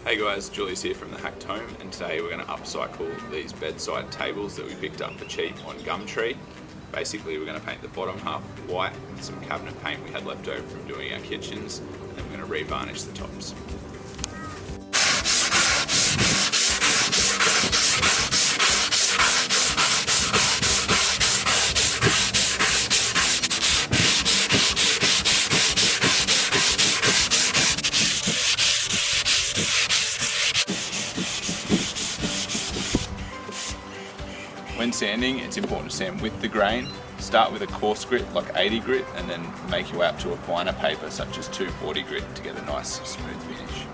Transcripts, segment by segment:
Hey guys, Julie's here from the Hacked Home, and today we're going to upcycle these bedside tables that we picked up for cheap on Gumtree. Basically we're going to paint the bottom half white with some cabinet paint we had left over from doing our kitchens, and then we're going to re-varnish the tops. When sanding, it's important to sand with the grain. Start with a coarse grit like 80 grit and then make your way up to a finer paper such as 240 grit to get a nice smooth finish.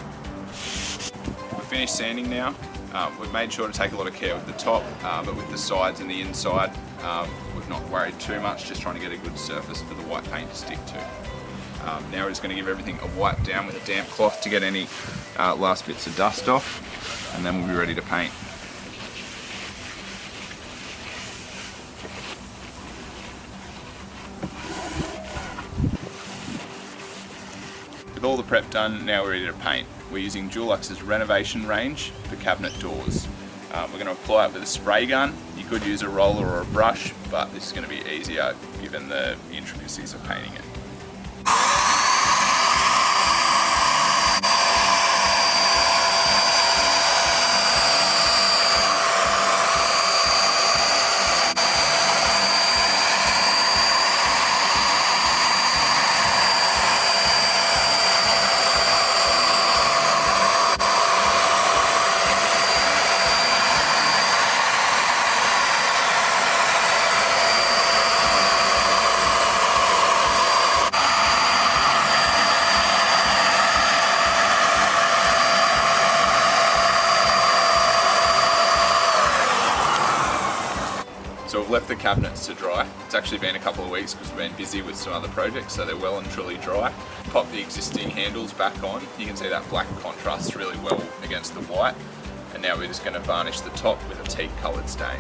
We're finished sanding now. We've made sure to take a lot of care with the top, but with the sides and the inside, we've not worried too much, just trying to get a good surface for the white paint to stick to. Now we're just going to give everything a wipe down with a damp cloth to get any last bits of dust off, and then we'll be ready to paint. With all the prep done, now we're ready to paint. We're using Dulux Renovation Range for cabinet doors. We're going to apply it with a spray gun. You could use a roller or a brush, but this is going to be easier given the intricacies of painting it. So we've left the cabinets to dry. It's actually been a couple of weeks because we've been busy with some other projects, so they're well and truly dry. Pop the existing handles back on. You can see that black contrasts really well against the white. And now we're just going to varnish the top with a teak coloured stain.